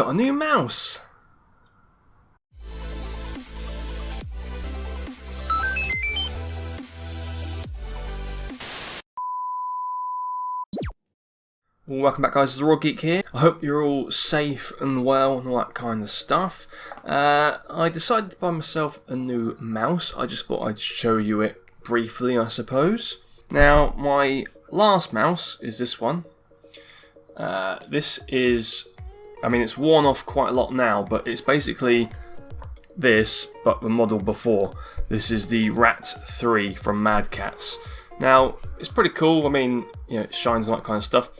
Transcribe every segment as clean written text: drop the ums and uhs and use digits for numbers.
got a new mouse! Welcome back, guys, it's Geek here. I hope you're all safe and well and all that kind of stuff. I decided to buy myself a new mouse. I just thought I'd show you it briefly, I suppose. Now, my last mouse is this one. This is, I mean, it's worn off quite a lot now, but it's basically this, but the model before. This is the R.A.T from CATZ. Now, it's pretty cool. I mean, you know, it shines and that kind of stuff.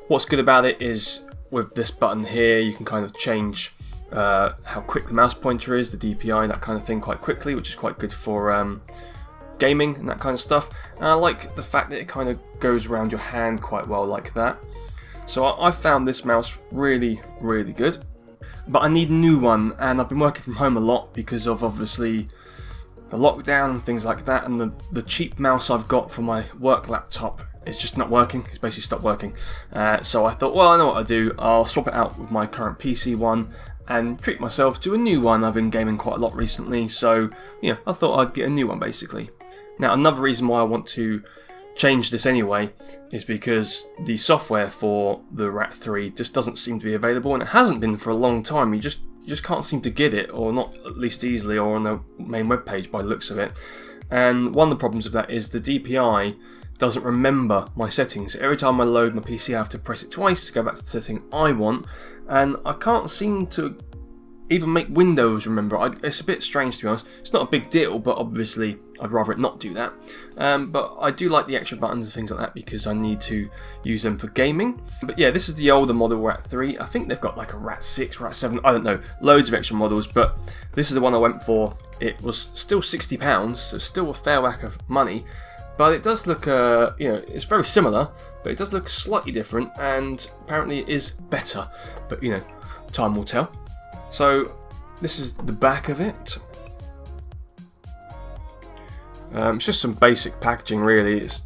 What's good about it is with this button here, you can kind of change how quick the mouse pointer is, the DPI and that kind of thing quite quickly, which is quite good for gaming and that kind of stuff. And I like the fact that it kind of goes around your hand quite well like that. So I found this mouse really, really good. But I need a new one, and I've been working from home a lot because of obviously the lockdown and things like that, and the cheap mouse I've got for my work laptop is just not working. It's basically stopped working. So I thought, well, I know what I'll do. I'll swap it out with my current PC one and treat myself to a new one. I've been gaming quite a lot recently, so yeah, I thought I'd get a new one basically. Now, another reason why I want to change this anyway is because the software for the R.A.T just doesn't seem to be available, and it hasn't been for a long time. You just can't seem to get it, or not at least easily, or on the main web page by the looks of it. And one of the problems of that is the DPI doesn't remember my settings. Every time I load my PC, I have to press it twice to go back to the setting I want, and I can't seem to even make Windows remember. It's a bit strange, to be honest. It's not a big deal, but obviously I'd rather it not do that. But I do like the extra buttons and things like that because I need to use them for gaming. But yeah, this is the older model R.A.T. I think they've got like a R.A.T. R.A.T. I don't know, loads of extra models, but this is the one I went for. It was still £60, so still a fair whack of money. But it does look, you know, it's very similar, but it does look slightly different, and apparently it is better. But, you know, time will tell. So, this is the back of it. It's just some basic packaging, really. It's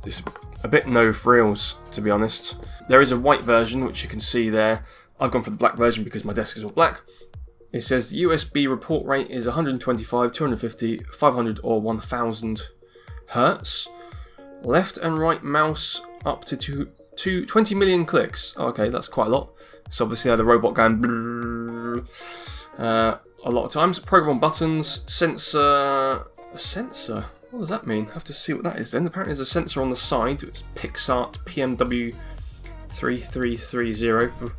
a bit no frills, to be honest. There is a white version, which you can see there. I've gone for the black version because my desk is all black. It says the USB report rate is 125, 250, 500 or 1000 Hertz. Left and right mouse up to 20 million clicks. Oh, okay, that's quite a lot. So obviously I had the robot going a lot of times. Programmable buttons, sensor. What does that mean? I have to see what that is then. Apparently there's a sensor on the side. It's Pixart PMW 3330.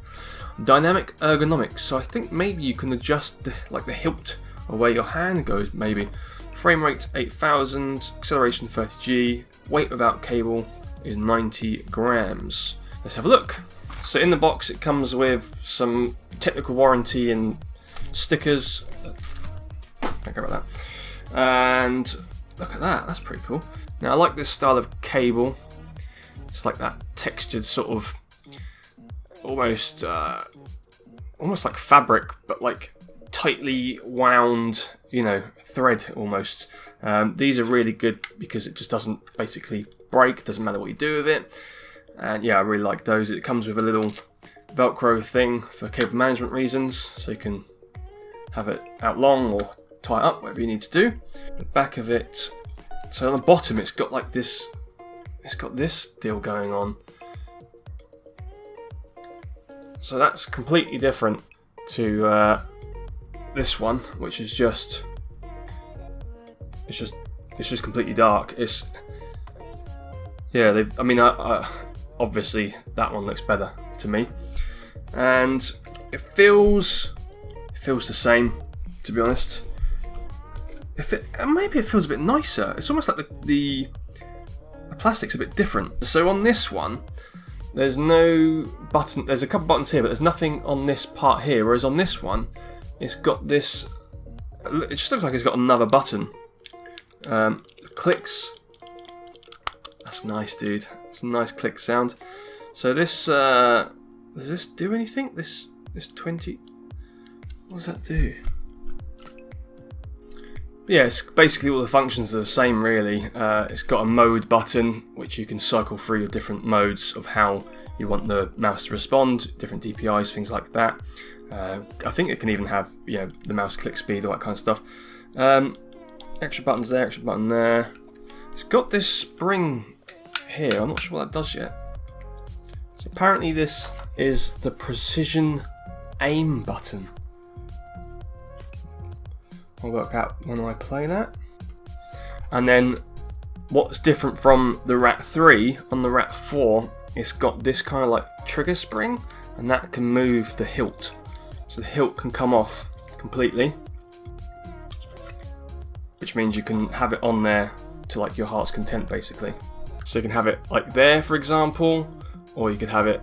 Dynamic ergonomics. So I think maybe you can adjust like the hilt or where your hand goes, maybe. Frame rate 8000, acceleration 30G, weight without cable is 90 grams. Let's have a look. So in the box it comes with some technical warranty and stickers. Don't care about that. And look at that, that's pretty cool. Now I like this style of cable. It's like that textured sort of almost like fabric, but like tightly wound, you know, thread almost. These are really good because it just doesn't basically break, doesn't matter what you do with it. And yeah, I really like those. It comes with a little Velcro thing for cable management reasons, so you can have it out long or tie it up, whatever you need to do. The back of it, so on the bottom it's got like this, it's got this deal going on. So that's completely different to this one, which is just it's just completely dark. It's, yeah, I mean, obviously that one looks better to me, and it feels the same, to be honest. Maybe it feels a bit nicer. It's almost like the plastic's a bit different. So on this one, there's no button. There's a couple buttons here, but there's nothing on this part here. Whereas on this one, it's got this. It just looks like it's got another button. Clicks. That's nice, dude. It's a nice click sound. So this does this do anything? This 20. What does that do? Yeah, it's basically all the functions are the same, really. It's got a mode button, which you can cycle through your different modes of how you want the mouse to respond, different DPIs, things like that. I think it can even have, you know, the mouse click speed, all that kind of stuff. Extra buttons there, extra button there. It's got this spring here. I'm not sure what that does yet. So apparently this is the precision aim button. I'll work out when I play that. And then what's different from the R.A.T. 3, on the R.A.T. 4, it's got this kind of like trigger spring, and that can move the hilt. So the hilt can come off completely, which means you can have it on there to like your heart's content basically. So you can have it like there, for example, or you could have it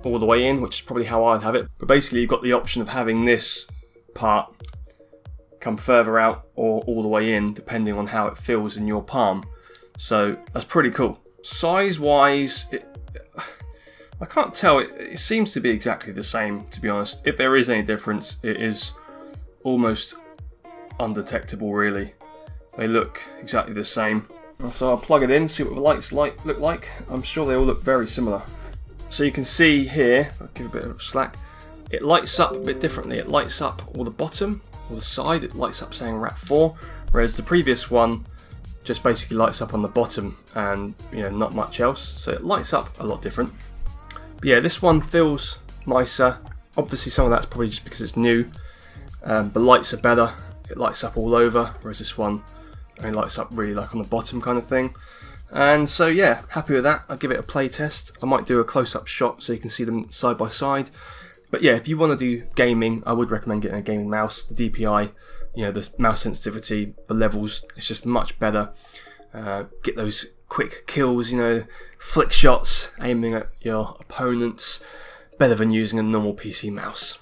all the way in, which is probably how I'd have it. But basically you've got the option of having this part come further out or all the way in, depending on how it feels in your palm. So that's pretty cool. Size wise, I can't tell, it seems to be exactly the same, to be honest. If there is any difference, it is almost undetectable really. They look exactly the same. So I'll plug it in, see what the lights look like. I'm sure they all look very similar. So you can see here, I'll give a bit of slack, it lights up a bit differently. It lights up all the bottom or the side, it lights up saying R.A.T. 4, whereas the previous one just basically lights up on the bottom and, you know, not much else. So it lights up a lot different. But yeah, this one feels nicer. Obviously some of that's probably just because it's new. The lights are better. It lights up all over, whereas this one only lights up really like on the bottom kind of thing. And so yeah, happy with that. I'll give it a play test. I might do a close-up shot so you can see them side by side. But yeah, if you want to do gaming, I would recommend getting a gaming mouse. The DPI, you know, the mouse sensitivity, the levels, it's just much better. Get those quick kills, you know, flick shots, aiming at your opponents, better than using a normal PC mouse.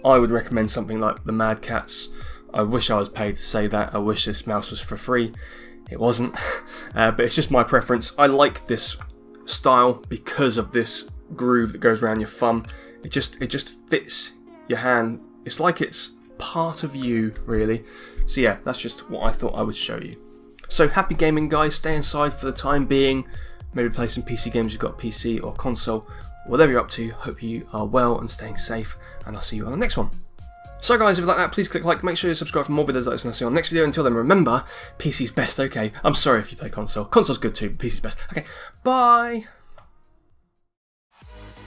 I would recommend something like the CATZ. I wish I was paid to say that. I wish this mouse was for free. It wasn't, but it's just my preference. I like this style because of this groove that goes around your thumb. It just fits your hand. It's like it's part of you, really. So yeah, that's just what I thought I would show you. So happy gaming, guys. Stay inside for the time being. Maybe play some PC games. You've got a PC or console. Whatever you're up to, hope you are well and staying safe, and I'll see you on the next one. So guys, if you like that, please click like, make sure you subscribe for more videos like this, and I'll see you on the next video. Until then, remember, PC's best, okay? I'm sorry if you play console. Console's good too, but PC's best. Okay, bye!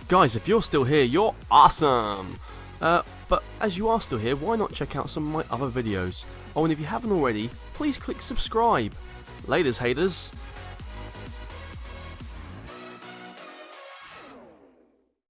Guys, if you're still here, you're awesome! But as you are still here, why not check out some of my other videos? Oh, and if you haven't already, please click subscribe. Laters, haters.